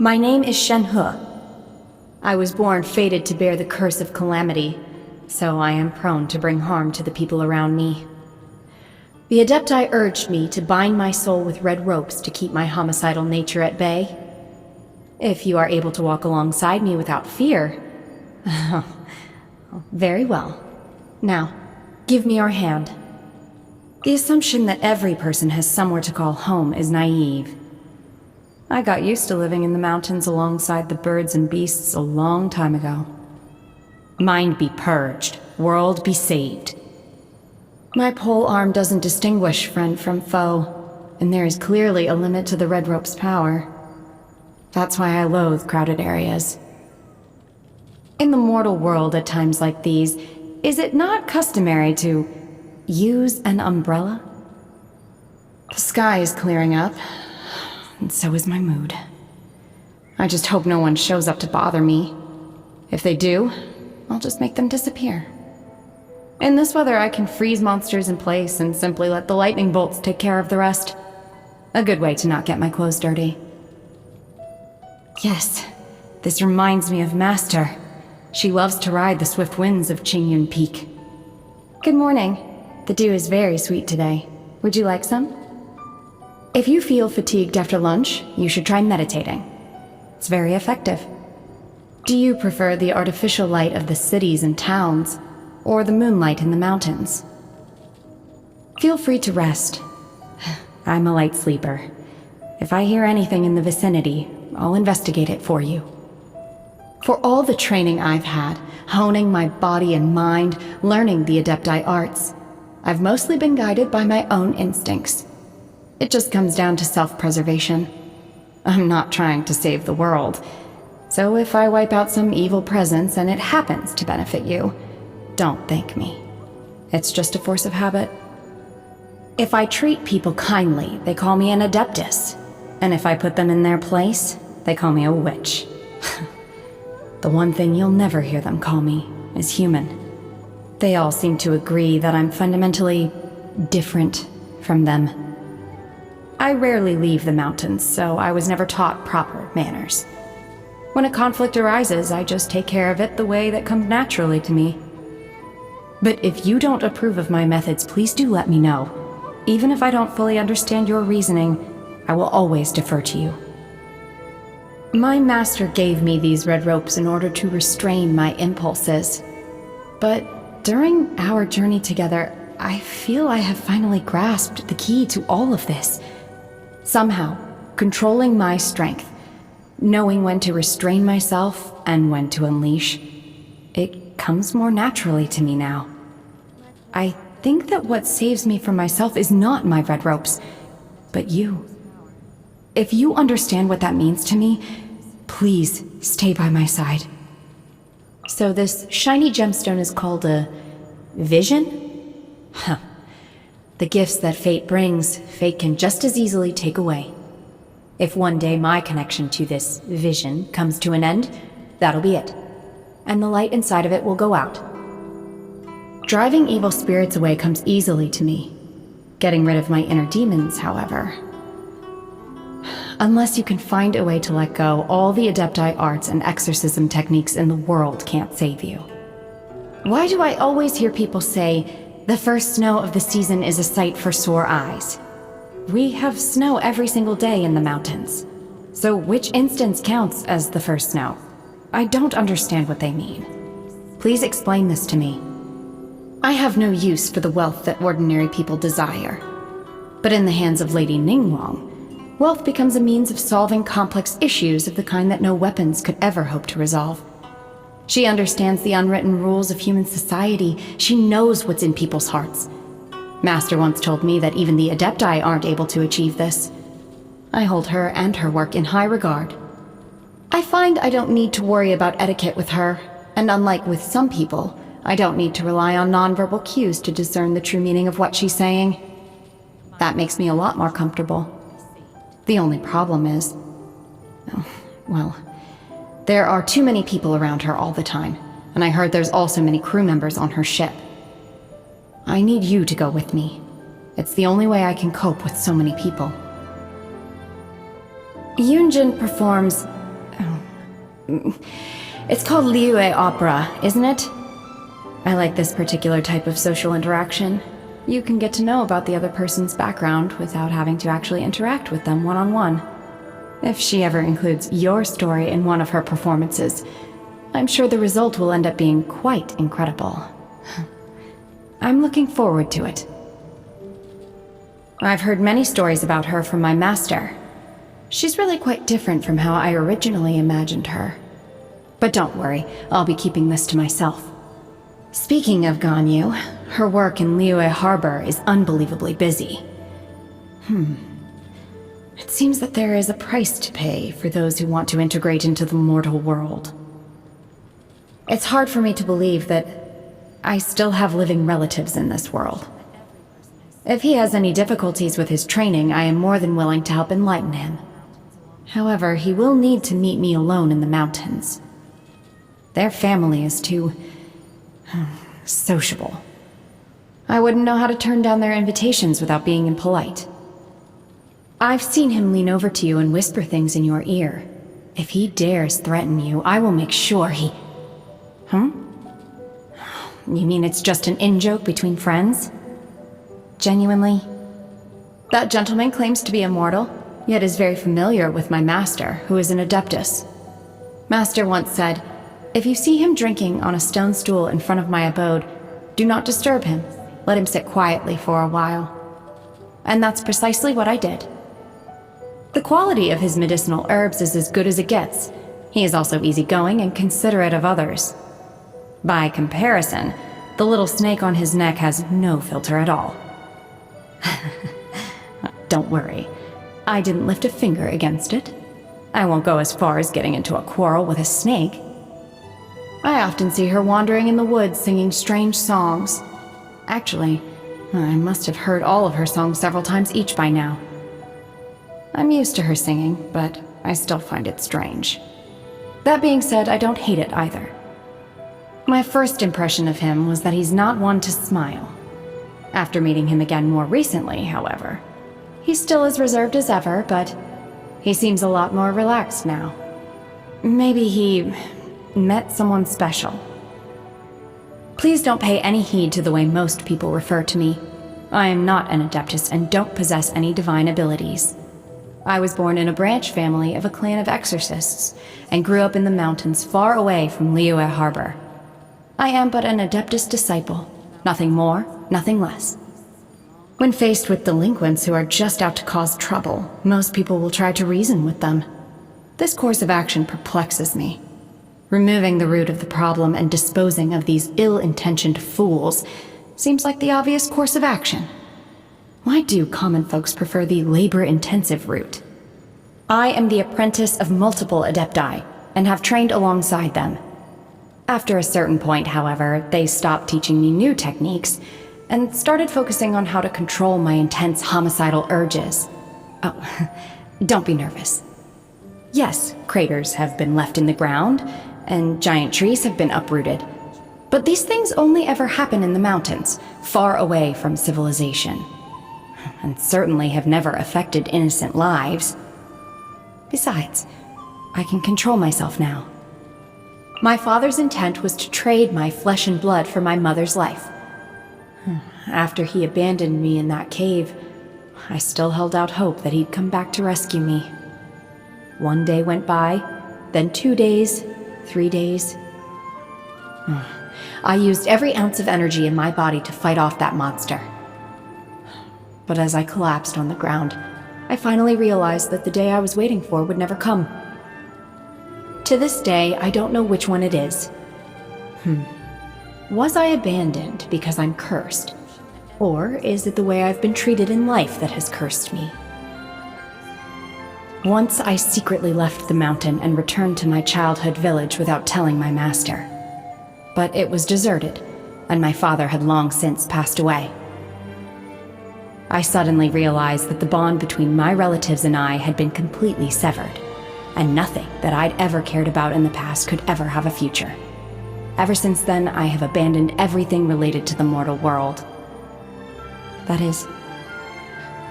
My name is Shenhe. I was born fated to bear the curse of calamity, so I am prone to bring harm to the people around me. The Adepti urged me to bind my soul with red ropes to keep my homicidal nature at bay. If you are able to walk alongside me without fear... Very well. Now, give me your hand. The assumption that every person has somewhere to call home is naive. I got used to living in the mountains alongside the birds and beasts a long time ago. Mind be purged, world be saved. My pole arm doesn't distinguish friend from foe, and there is clearly a limit to the red rope's power. That's why I loathe crowded areas. In the mortal world at times like these, is it not customary to use an umbrella? The sky is clearing up, and so is my mood. I just hope no one shows up to bother me. If they do, I'll just make them disappear. In this weather, I can freeze monsters in place and simply let the lightning bolts take care of the rest. A good way to not get my clothes dirty. Yes, this reminds me of Master. She loves to ride the swift winds of Qingyun Peak. Good morning. The dew is very sweet today. Would you like some? If you feel fatigued after lunch, you should try meditating. It's very effective. Do you prefer the artificial light of the cities and towns, or the moonlight in the mountains? Feel free to rest. I'm a light sleeper. If I hear anything in the vicinity, I'll investigate it for you. For all the training I've had, honing my body and mind, learning the Adepti arts, I've mostly been guided by my own instincts. It just comes down to self-preservation. I'm not trying to save the world. So if I wipe out some evil presence and it happens to benefit you, don't thank me. It's just a force of habit. If I treat people kindly, they call me an adeptus. And if I put them in their place, they call me a witch. The one thing you'll never hear them call me is human. They all seem to agree that I'm fundamentally different from them. I rarely leave the mountains, so I was never taught proper manners. When a conflict arises, I just take care of it the way that comes naturally to me. But if you don't approve of my methods, please do let me know. Even if I don't fully understand your reasoning, I will always defer to you. My master gave me these red ropes in order to restrain my impulses. But during our journey together, I feel I have finally grasped the key to all of this. Somehow, controlling my strength, knowing when to restrain myself and when to unleash, it comes more naturally to me now. I think that what saves me from myself is not my red ropes, but you. If you understand what that means to me, please stay by my side. So this shiny gemstone is called a vision? Huh. The gifts that fate brings, fate can just as easily take away. If one day my connection to this vision comes to an end, that'll be it. And the light inside of it will go out. Driving evil spirits away comes easily to me. Getting rid of my inner demons, however. Unless you can find a way to let go, all the Adepti arts and exorcism techniques in the world can't save you. Why do I always hear people say, the first snow of the season is a sight for sore eyes? We have snow every single day in the mountains. So which instance counts as the first snow? I don't understand what they mean. Please explain this to me. I have no use for the wealth that ordinary people desire. But in the hands of Lady Ningguang, wealth becomes a means of solving complex issues of the kind that no weapons could ever hope to resolve. She understands the unwritten rules of human society. She knows what's in people's hearts. Master once told me that even the Adepti aren't able to achieve this. I hold her and her work in high regard. I find I don't need to worry about etiquette with her, and unlike with some people, I don't need to rely on nonverbal cues to discern the true meaning of what she's saying. That makes me a lot more comfortable. The only problem is... well, there are too many people around her all the time, and I heard there's also many crew members on her ship. I need you to go with me. It's the only way I can cope with so many people. Yunjin performs It's called Liu Opera, isn't it? I like this particular type of social interaction. You can get to know about the other person's background without having to actually interact with them one-on-one. If she ever includes your story in one of her performances, I'm sure the result will end up being quite incredible. I'm looking forward to it. I've heard many stories about her from my master. She's really quite different from how I originally imagined her. But don't worry, I'll be keeping this to myself. Speaking of Ganyu, her work in Liu Harbor is unbelievably busy. It seems that there is a price to pay for those who want to integrate into the mortal world. It's hard for me to believe that I still have living relatives in this world. If he has any difficulties with his training, I am more than willing to help enlighten him. However, he will need to meet me alone in the mountains. Their family is too sociable. I wouldn't know how to turn down their invitations without being impolite. I've seen him lean over to you and whisper things in your ear. If he dares threaten you, I will make sure he... You mean it's just an in-joke between friends? Genuinely? That gentleman claims to be immortal, yet is very familiar with my master, who is an adeptus. Master once said, "If you see him drinking on a stone stool in front of my abode, do not disturb him. Let him sit quietly for a while." And that's precisely what I did. The quality of his medicinal herbs is as good as it gets. He is also easygoing and considerate of others. By comparison, the little snake on his neck has no filter at all. Don't worry, I didn't lift a finger against it. I won't go as far as getting into a quarrel with a snake. I often see her wandering in the woods singing strange songs. Actually, I must have heard all of her songs several times each by now. I'm used to her singing, but I still find it strange. That being said, I don't hate it either. My first impression of him was that he's not one to smile. After meeting him again more recently, however, he's still as reserved as ever, but he seems a lot more relaxed now. Maybe he met someone special. Please don't pay any heed to the way most people refer to me. I am not an adeptus and don't possess any divine abilities. I was born in a branch family of a clan of exorcists and grew up in the mountains far away from Liu Harbor. I am but an adeptus disciple, nothing more, nothing less. When faced with delinquents who are just out to cause trouble, most people will try to reason with them. This course of action perplexes me. Removing the root of the problem and disposing of these ill-intentioned fools seems like the obvious course of action. Why do common folks prefer the labor-intensive route? I am the apprentice of multiple adepti, and have trained alongside them. After a certain point, however, they stopped teaching me new techniques, and started focusing on how to control my intense homicidal urges. Oh, don't be nervous. Yes, craters have been left in the ground, and giant trees have been uprooted. But these things only ever happen in the mountains, far away from civilization. And certainly have never affected innocent lives. Besides, I can control myself now. My father's intent was to trade my flesh and blood for my mother's life. After he abandoned me in that cave, I still held out hope that he'd come back to rescue me. One day went by, then 2 days, 3 days. I used every ounce of energy in my body to fight off that monster. But as I collapsed on the ground, I finally realized that the day I was waiting for would never come. To this day, I don't know which one it is. Was I abandoned because I'm cursed? Or is it the way I've been treated in life that has cursed me? Once I secretly left the mountain and returned to my childhood village without telling my master. But it was deserted, and my father had long since passed away. I suddenly realized that the bond between my relatives and I had been completely severed, and nothing that I'd ever cared about in the past could ever have a future. Ever since then, I have abandoned everything related to the mortal world. That is,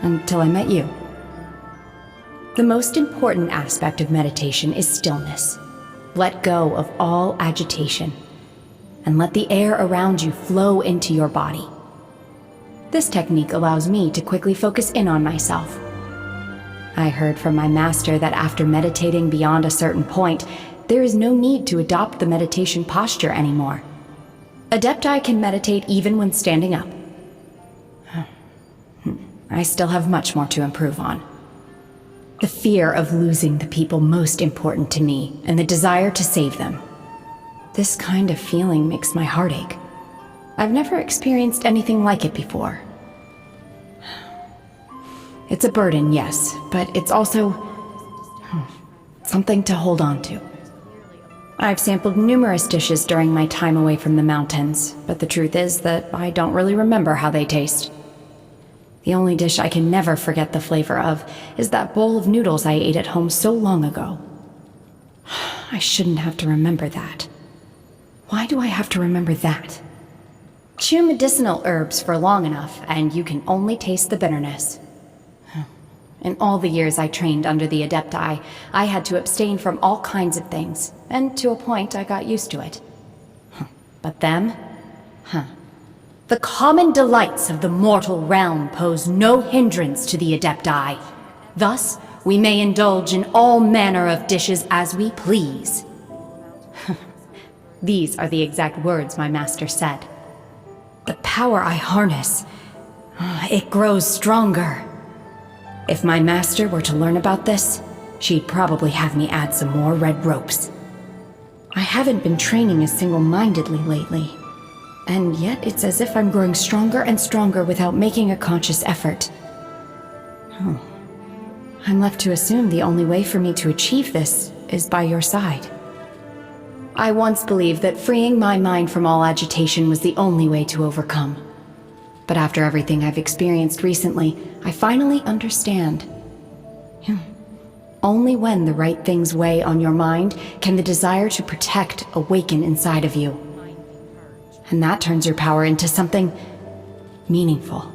until I met you. The most important aspect of meditation is stillness. Let go of all agitation, and let the air around you flow into your body. This technique allows me to quickly focus in on myself. I heard from my master that after meditating beyond a certain point, there is no need to adopt the meditation posture anymore. Adepti can meditate even when standing up. I still have much more to improve on. The fear of losing the people most important to me, and the desire to save them. This kind of feeling makes my heart ache. I've never experienced anything like it before. It's a burden, yes, but it's also something to hold on to. I've sampled numerous dishes during my time away from the mountains, but the truth is that I don't really remember how they taste. The only dish I can never forget the flavor of is that bowl of noodles I ate at home so long ago. I shouldn't have to remember that. Why do I have to remember that? Chew medicinal herbs for long enough, and you can only taste the bitterness. In all the years I trained under the Adepti, I had to abstain from all kinds of things, and to a point I got used to it. But them? The common delights of the mortal realm pose no hindrance to the Adepti. Thus, we may indulge in all manner of dishes as we please. These are the exact words my master said. The power I harness, it grows stronger. If my master were to learn about this, she'd probably have me add some more red ropes. I haven't been training as single-mindedly lately. And yet it's as if I'm growing stronger and stronger without making a conscious effort. I'm left to assume the only way for me to achieve this is by your side. I once believed that freeing my mind from all agitation was the only way to overcome. But after everything I've experienced recently, I finally understand. Only when the right things weigh on your mind can the desire to protect awaken inside of you. And that turns your power into something meaningful.